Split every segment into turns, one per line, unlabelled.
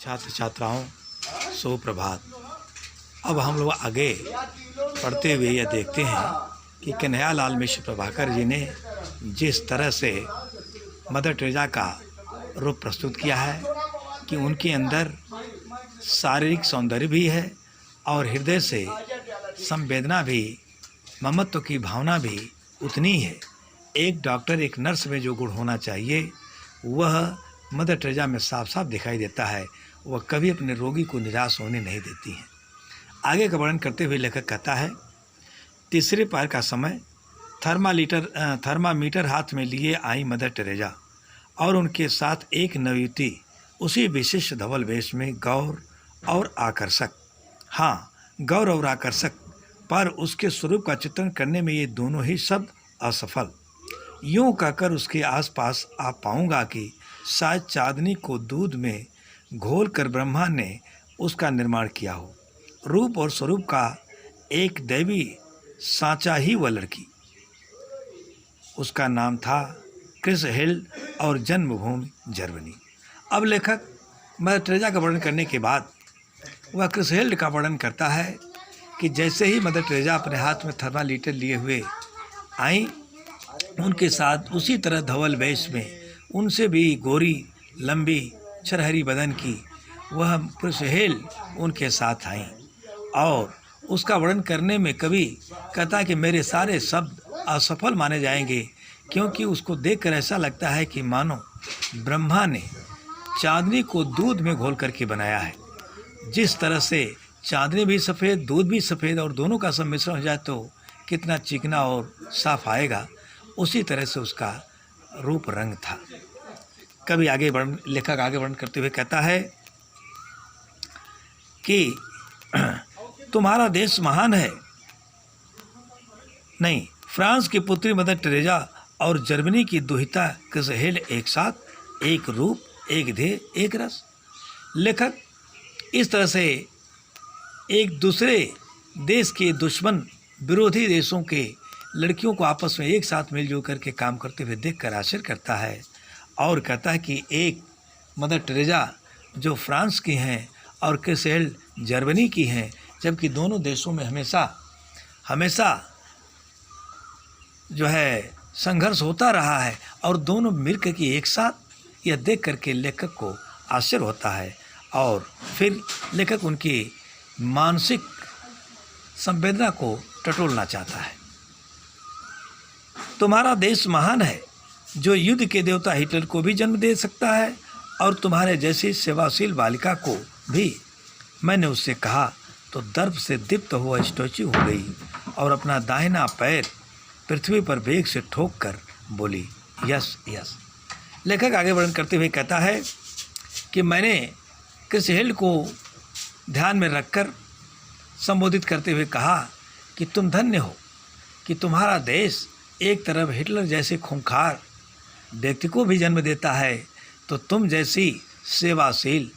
छात्र छात्राओं सुप्रभात। अब हम लोग आगे पढ़ते हुए यह देखते हैं कि कन्हैयालाल मिश्र प्रभाकर जी ने जिस तरह से मदर टेरेसा का रूप प्रस्तुत किया है कि उनके अंदर शारीरिक सौंदर्य भी है और हृदय से संवेदना भी, ममत्व की भावना भी उतनी है। एक डॉक्टर, एक नर्स में जो गुण होना चाहिए वह मदर टेरेसा में साफ साफ दिखाई देता है। वह कभी अपने रोगी को निराश होने नहीं देती हैं। आगे का वर्णन करते हुए लेखक कहता है, तीसरे पहर का समय थर्मामीटर हाथ में लिए आई मदर टेरेसा और उनके साथ एक नवयुवती उसी विशिष्ट धवल वेश में गौर और आकर्षक, हाँ गौर और आकर्षक, पर उसके स्वरूप का चित्रण करने में ये दोनों ही शब्द असफल। यूं कहकर उसके आसपास आ पाऊंगा कि शायद चांदनी को दूध में घोलकर ब्रह्मा ने उसका निर्माण किया हो। रूप और स्वरूप का एक दैवी सांचा ही वह लड़की। उसका नाम था क्रिसहिल्ड और जन्मभूमि जर्मनी। अब लेखक मदर टेरेसा का वर्णन करने के बाद वह क्रिसहिल्ड का वर्णन करता है कि जैसे ही मदर टेरेसा अपने हाथ में थर्मामीटर लिए हुए आई, उनके साथ उसी तरह धवल वेश में, उनसे भी गोरी लंबी छरहरी बदन की वह क्रिसहिल्ड उनके साथ आई। और उसका वर्णन करने में कवि कहता है कि मेरे सारे शब्द असफल माने जाएंगे, क्योंकि उसको देखकर ऐसा लगता है कि मानो ब्रह्मा ने चांदनी को दूध में घोल करके बनाया है। जिस तरह से चांदनी भी सफ़ेद, दूध भी सफ़ेद और दोनों का सम्मिश्रण हो जाए तो कितना चिकना और साफ आएगा, उसी तरह से उसका रूप रंग था। कभी लेखक आगे वर्णन करते हुए कहता है कि तुम्हारा देश महान है। नहीं, फ्रांस की पुत्री मदर टेरेसा और जर्मनी की दुहिता क्रिसहिल्ड एक साथ, एक रूप, एक ध्येय, एक रस। लेखक इस तरह से एक दूसरे देश के दुश्मन, विरोधी देशों के लड़कियों को आपस में एक साथ मिलजुल करके काम करते हुए देखकर आश्चर्य करता है और कहता है कि एक मदर टेरेसा जो फ्रांस की हैं और क्रिसहिल्ड जर्मनी की हैं, जबकि दोनों देशों में हमेशा जो है संघर्ष होता रहा है और दोनों मिलकर के एक साथ, यह देख करके लेखक को आश्चर्य होता है। और फिर लेखक उनकी मानसिक संवेदना को टटोलना चाहता है। तुम्हारा देश महान है, जो युद्ध के देवता हिटलर को भी जन्म दे सकता है, और तुम्हारे जैसी सेवाशील बालिका को भी। मैंने उससे कहा तो दर्प से दीप्त हुआ स्टैच्यू हो गई और अपना दाहिना पैर पृथ्वी पर वेग से ठोक कर बोली, यस यस। लेखक आगे वर्णन करते हुए कहता है कि मैंने क्रिसहिल्ड को ध्यान में रखकर संबोधित करते हुए कहा कि तुम धन्य हो कि तुम्हारा देश एक तरफ हिटलर जैसे खूंखार व्यक्ति को भी जन्म देता है, तो तुम जैसी सेवाशील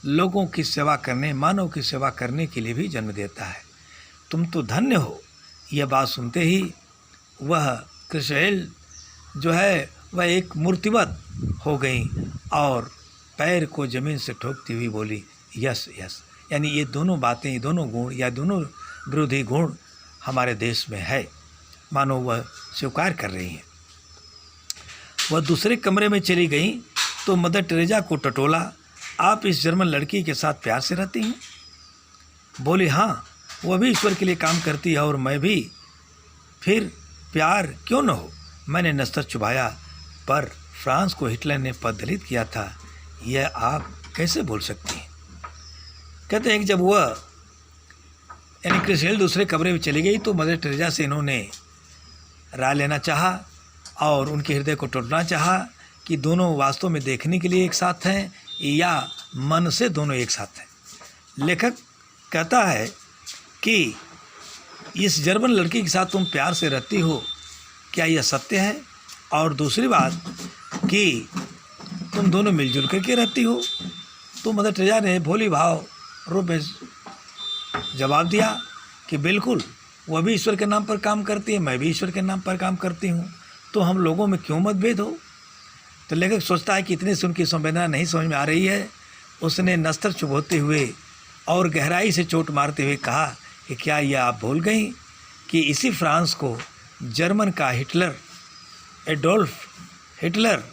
लोगों की सेवा करने, मानव की सेवा करने के लिए भी जन्म देता है। तुम तो धन्य हो। यह बात सुनते ही वह क्रिसहिल्ड जो है वह एक मूर्तिवत हो गई और पैर को जमीन से ठोकती हुई बोली, यस यस। यानी ये दोनों बातें, ये दोनों गुण या दोनों विरोधी गुण हमारे देश में है, मानो वह स्वीकार कर रही हैं। वह दूसरे कमरे में चली गई तो मदर टेरेसा को टटोला, आप इस जर्मन लड़की के साथ प्यार से रहती हैं? बोली, हाँ, वह भी ईश्वर के लिए काम करती है और मैं भी। फिर प्यार क्यों न हो? मैंने नस्तर चुभाया, पर फ्रांस को हिटलर ने पददलित किया था, यह आप कैसे बोल सकती हैं? कहते हैं कि जब वह यानी क्रिसहिल्ड दूसरे कमरे में चली गई तो मदर टेरेसा से इन्होंने राय लेना चाहा और उनके हृदय को टोटना चाहा कि दोनों वास्तव में देखने के लिए एक साथ हैं या मन से दोनों एक साथ हैं। लेखक कहता है कि इस जर्मन लड़की के साथ तुम प्यार से रहती हो, क्या यह सत्य है? और दूसरी बात कि तुम दोनों मिलजुल करके रहती हो। तो मदर टेरेसा ने भोली भाव रूप में जवाब दिया कि बिल्कुल, वह भी ईश्वर के नाम पर काम करती है, मैं भी ईश्वर के नाम पर काम करती हूँ, तो हम लोगों में क्यों मतभेद हो? तो लेखक सोचता है कि इतने से उनकी संवेदना नहीं समझ में आ रही है, उसने नस्तर चुभोते हुए और गहराई से चोट मारते हुए कहा कि क्या यह आप भूल गई कि इसी फ्रांस को जर्मन का एडोल्फ हिटलर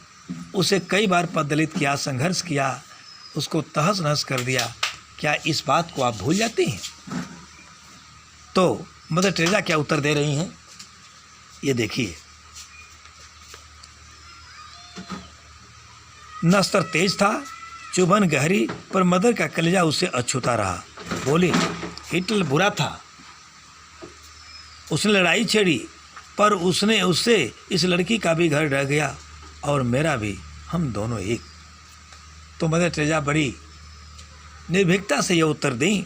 उसे कई बार पददलित किया, संघर्ष किया, उसको तहस नहस कर दिया। क्या इस बात को आप भूल जाते हैं? तो मदर टेरेसा क्या उत्तर दे रही हैं, ये देखिए। नस्तर तेज था, चुभन गहरी, पर मदर का कलेजा उससे अछूता रहा। बोली, हिटलर बुरा था, उसने लड़ाई छेड़ी, पर उसने उससे इस लड़की का भी घर ढह गया और मेरा भी, हम दोनों एक। तो मदर टेरेसा बड़ी निर्भीकता से यह उत्तर दी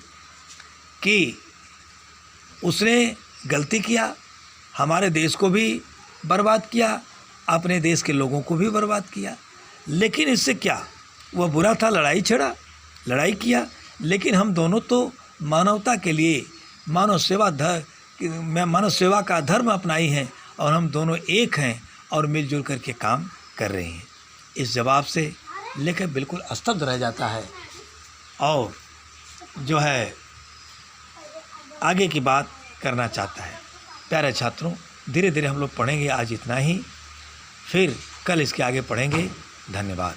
कि उसने गलती किया, हमारे देश को भी बर्बाद किया, अपने देश के लोगों को भी बर्बाद किया, लेकिन इससे क्या, वह बुरा था, लड़ाई छेड़ा, लड़ाई किया, लेकिन हम दोनों तो मानवता के लिए मानव सेवा का धर्म अपनाई हैं और हम दोनों एक हैं और मिलजुल करके काम कर रहे हैं। इस जवाब से लेकर बिल्कुल स्तब्ध रह जाता है और जो है आगे की बात करना चाहता है। प्यारे छात्रों, धीरे धीरे हम लोग पढ़ेंगे आज इतना ही, फिर कल इसके आगे पढ़ेंगे। धन्यवाद।